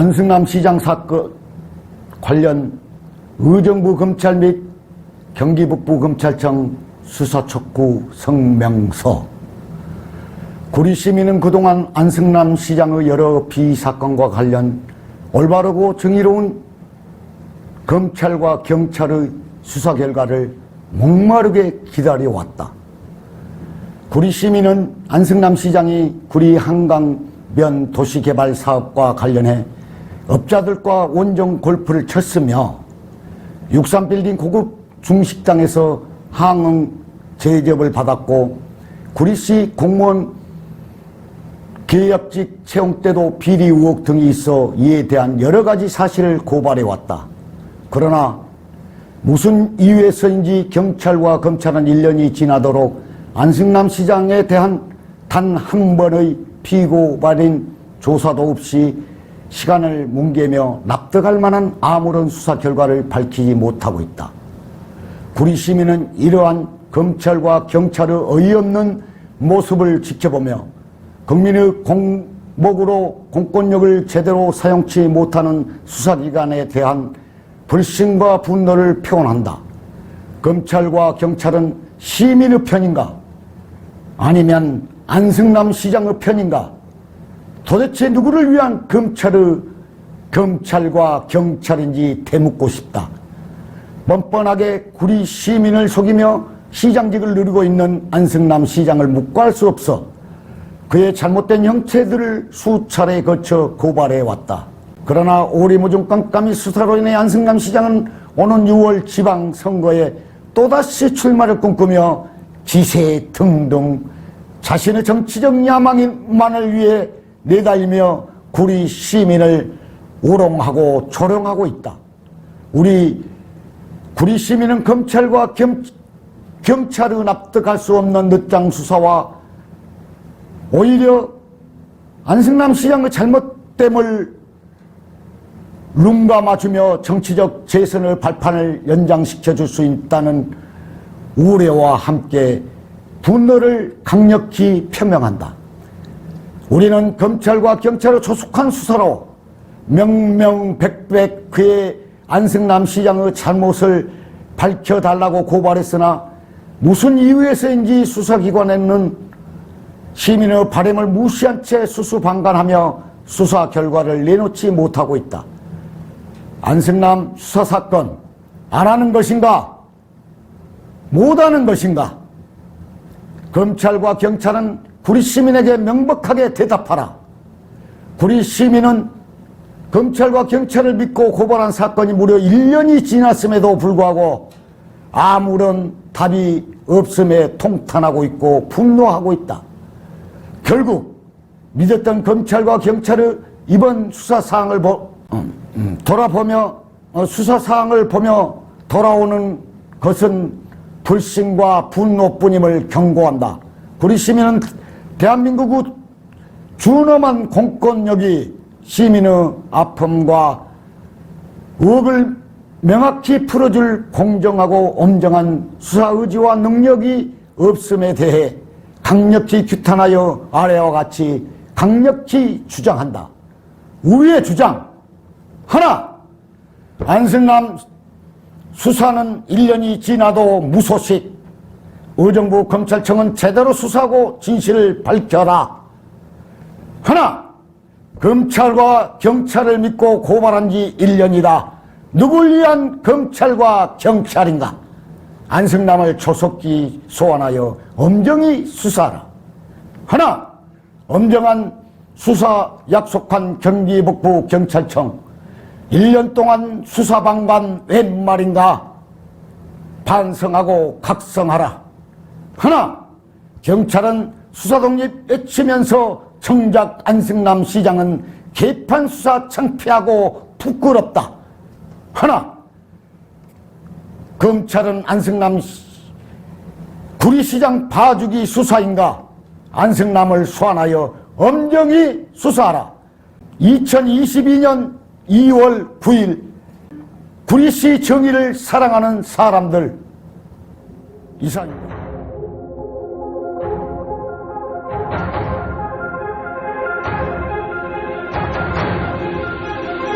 안승남 시장 사건 관련 의정부 검찰 및 경기북부검찰청 수사 촉구 성명서. 구리시민은 그동안 안승남 시장의 여러 비사건과 관련 올바르고 정의로운 검찰과 경찰의 수사 결과를 목마르게 기다려왔다. 구리시민은 안승남 시장이 구리 한강변 도시개발 사업과 관련해 업자들과 원정 골프를 쳤으며 63빌딩 고급 중식당에서 항응 제접을 받았고 구리시 공무원 계약직 채용 때도 비리 의혹 등이 있어 이에 대한 여러 가지 사실을 고발해왔다. 그러나 무슨 이유에서인지 경찰과 검찰은 1년이 지나도록 안승남 시장에 대한 단 한 번의 피고발인 조사도 없이 시간을 뭉개며 납득할 만한 아무런 수사 결과를 밝히지 못하고 있다. 구리 시민은 이러한 검찰과 경찰의 어이없는 모습을 지켜보며 국민의 공목으로 공권력을 제대로 사용치 못하는 수사기관에 대한 불신과 분노를 표현한다. 검찰과 경찰은 시민의 편인가? 아니면 안승남 시장의 편인가? 도대체 누구를 위한 검찰과 경찰인지 되묻고 싶다. 뻔뻔하게 구리 시민을 속이며 시장직을 누리고 있는 안승남 시장을 묵과할 수 없어 그의 잘못된 형체들을 수차례 거쳐 고발해왔다. 그러나 오리무중 깜깜이 수사로 인해 안승남 시장은 오는 6월 지방선거에 또다시 출마를 꿈꾸며 지세 등등 자신의 정치적 야망만을 위해 내달리며 구리 시민을 우롱하고 조롱하고 있다. 우리 구리 시민은 검찰과 경찰의 납득할 수 없는 늦장 수사와 오히려 안승남 시장의 잘못됨을 눈감아주며 정치적 재선의 발판을 연장시켜줄 수 있다는 우려와 함께 분노를 강력히 표명한다. 우리는 검찰과 경찰의 조속한 수사로 명명백백 그의 안승남 시장의 잘못을 밝혀달라고 고발했으나 무슨 이유에서인지 수사기관에는 시민의 바람을 무시한 채 수수방관하며 수사 결과를 내놓지 못하고 있다. 안승남 수사사건 안 하는 것인가? 못하는 것인가? 검찰과 경찰은 구리 시민에게 명백하게 대답하라. 구리 시민은 검찰과 경찰을 믿고 고발한 사건이 무려 1년이 지났음에도 불구하고 아무런 답이 없음에 통탄하고 있고 분노하고 있다. 결국 믿었던 검찰과 경찰의 이번 수사사항을 수사사항을 보며 돌아오는 것은 불신과 분노뿐임을 경고한다. 구리 시민은 대한민국의 준엄한 공권력이 시민의 아픔과 의혹을 명확히 풀어줄 공정하고 엄정한 수사 의지와 능력이 없음에 대해 강력히 규탄하여 아래와 같이 강력히 주장한다. 우리의 주장 하나, 안승남 수사는 1년이 지나도 무소식. 의정부 검찰청은 제대로 수사하고 진실을 밝혀라. 하나, 검찰과 경찰을 믿고 고발한 지 1년이다. 누굴 위한 검찰과 경찰인가? 안승남을 조속히 소환하여 엄정히 수사하라. 하나, 엄정한 수사 약속한 경기북부 경찰청 1년 동안 수사방관 웬 말인가? 반성하고 각성하라. 하나, 경찰은 수사독립 외치면서 정작 안승남 시장은 개판 수사 창피하고 부끄럽다. 하나, 검찰은 안승남 구리시장 봐주기 수사인가? 안승남을 소환하여 엄정히 수사하라. 2022년 2월 9일 구리시 정의를 사랑하는 사람들 이상입니다.